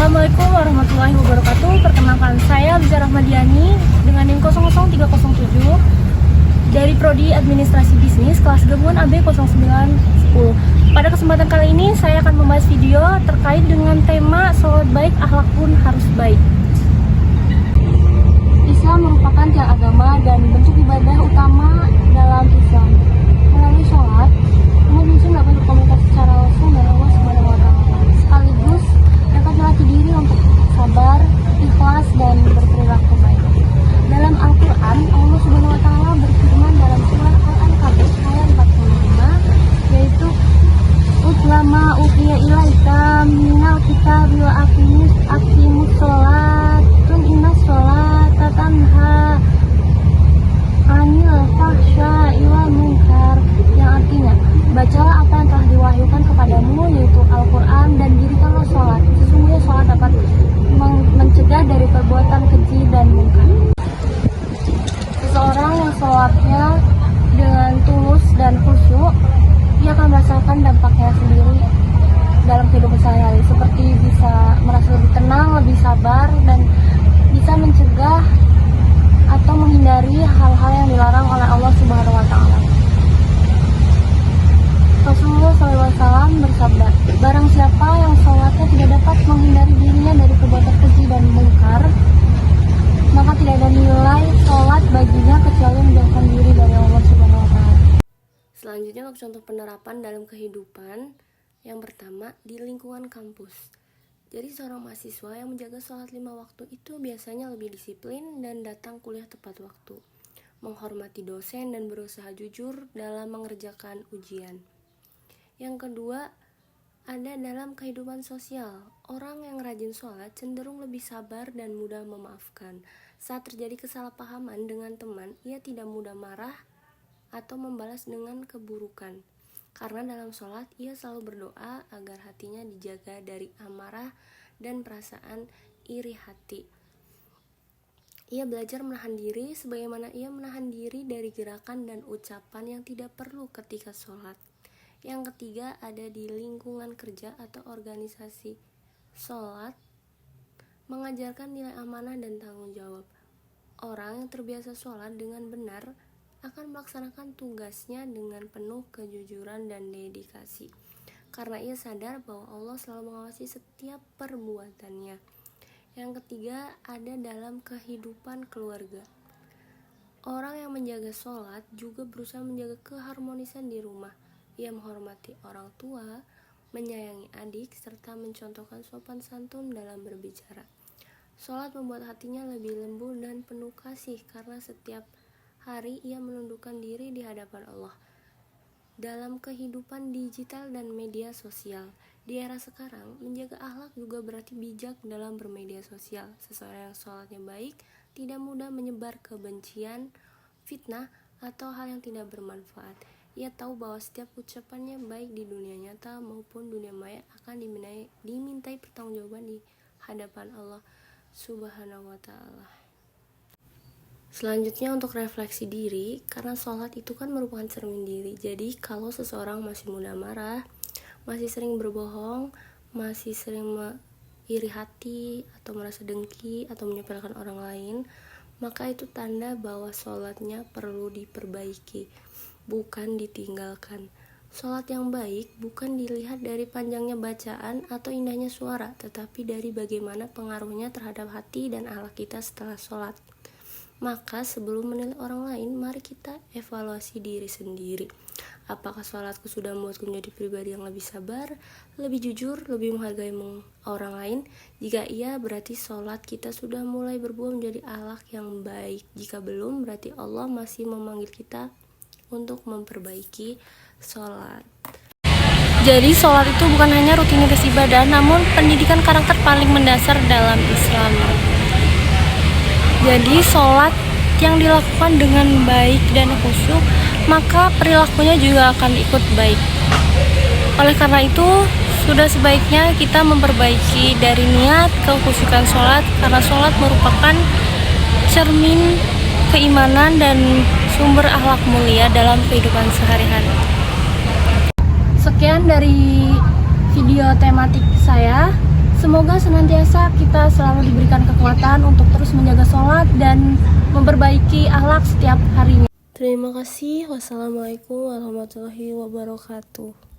Assalamualaikum warahmatullahi wabarakatuh. Perkenalkan, saya Liza Rahmadiani dengan NIM 00307 dari Prodi Administrasi Bisnis kelas gabungan AB 0910. Pada kesempatan kali ini saya akan membahas video terkait dengan tema sholat baik, akhlak pun harus baik. Islam merupakan tiang agama dan bentuk ibadah utama dalam Islam. Melalui sholat, umat muslim dapat berkomunikasi secara langsung dengan Allah Subhanahu wa Ta'ala, sekaligus dapat melatih diri untuk sabar, ikhlas, dan berperilaku baik. Dalam Al-Quran, Allah Subhanahu wa Ta'ala berfirman dalam surah Al-Ankabut ayat 45, yaitu Utlama uhiya ilaika minal kitabi wa aqimus sholatun innas sholata tanha anil fahsya'i wal munkar, yang artinya, bacalah apa yang telah diwahyukan kepadamu, yaitu Al-Quran, dan dirikanlah sholat. Sesungguhnya sholat dapat mencegah dari perbuatan keji dan munkar. Seseorang yang sholatnya dengan tulus dan khusyuk, ia akan merasakan dampaknya sendiri dalam kehidupan sehari-hari, seperti bisa merasa lebih tenang, lebih sabar, dan bisa mencegah atau menghindari hal-hal yang dilarang oleh Allah Subhanahu wa Ta'ala. Rasulullah SAW bersabda, barang siapa yang sholatnya tidak dapat menghindari dirinya dari perbuatan keji dan mungkar, maka tidak ada nilai sholat baginya kecuali menjauhkan diri dari Allah Subhanahu wa Ta'ala. Selanjutnya untuk contoh penerapan dalam kehidupan. Yang pertama, di lingkungan kampus. Jadi seorang mahasiswa yang menjaga sholat 5 waktu itu biasanya lebih disiplin dan datang kuliah tepat waktu, menghormati dosen dan berusaha jujur dalam mengerjakan ujian. Yang kedua, ada dalam kehidupan sosial. Orang yang rajin sholat cenderung lebih sabar dan mudah memaafkan. Saat terjadi kesalahpahaman dengan teman, ia tidak mudah marah atau membalas dengan keburukan. Karena dalam sholat, ia selalu berdoa agar hatinya dijaga dari amarah dan perasaan iri hati. Ia belajar menahan diri sebagaimana ia menahan diri dari gerakan dan ucapan yang tidak perlu ketika sholat. Yang ketiga, ada di lingkungan kerja atau organisasi. Sholat mengajarkan nilai amanah dan tanggung jawab. Orang yang terbiasa sholat dengan benar akan melaksanakan tugasnya dengan penuh kejujuran dan dedikasi, karena ia sadar bahwa Allah selalu mengawasi setiap perbuatannya. Yang ketiga, ada dalam kehidupan keluarga. Orang yang menjaga sholat juga berusaha menjaga keharmonisan di rumah. Ia menghormati orang tua, menyayangi adik, serta mencontohkan sopan santun dalam berbicara. Sholat membuat hatinya lebih lembut dan penuh kasih karena setiap hari ia menundukkan diri di hadapan Allah. Dalam kehidupan digital dan media sosial, di era sekarang, menjaga akhlak juga berarti bijak dalam bermedia sosial. Seseorang yang sholatnya baik tidak mudah menyebar kebencian, fitnah, atau hal yang tidak bermanfaat. Ia tahu bahwa setiap ucapannya baik di dunia nyata maupun dunia maya akan dimintai pertanggungjawaban di hadapan Allah Subhanahu wa Ta'ala. Selanjutnya untuk refleksi diri, karena sholat itu kan merupakan cermin diri. Jadi kalau seseorang masih mudah marah, masih sering berbohong, masih sering iri hati atau merasa dengki atau menyepelekan orang lain, maka itu tanda bahwa sholatnya perlu diperbaiki, bukan ditinggalkan. Sholat yang baik bukan dilihat dari panjangnya bacaan atau indahnya suara, tetapi dari bagaimana pengaruhnya terhadap hati dan akhlak kita setelah sholat. Maka sebelum menilai orang lain, mari kita evaluasi diri sendiri. Apakah sholatku sudah membuatku menjadi pribadi yang lebih sabar, lebih jujur, lebih menghargai orang lain? Jika iya, berarti sholat kita sudah mulai berbuah menjadi akhlak yang baik. Jika belum, berarti Allah masih memanggil kita untuk memperbaiki sholat. Jadi sholat itu bukan hanya rutinitas ibadah, namun pendidikan karakter paling mendasar dalam Islam. Jadi sholat yang dilakukan dengan baik dan khusyuk, maka perilakunya juga akan ikut baik. Oleh karena itu, sudah sebaiknya kita memperbaiki dari niat kekhusyukan sholat, karena sholat merupakan cermin keimanan dan sumber akhlak mulia dalam kehidupan sehari-hari. Sekian dari video tematik saya. Semoga senantiasa kita selalu diberikan kekuatan untuk terus menjaga sholat dan memperbaiki akhlak setiap harinya. Terima kasih. Wassalamualaikum warahmatullahi wabarakatuh.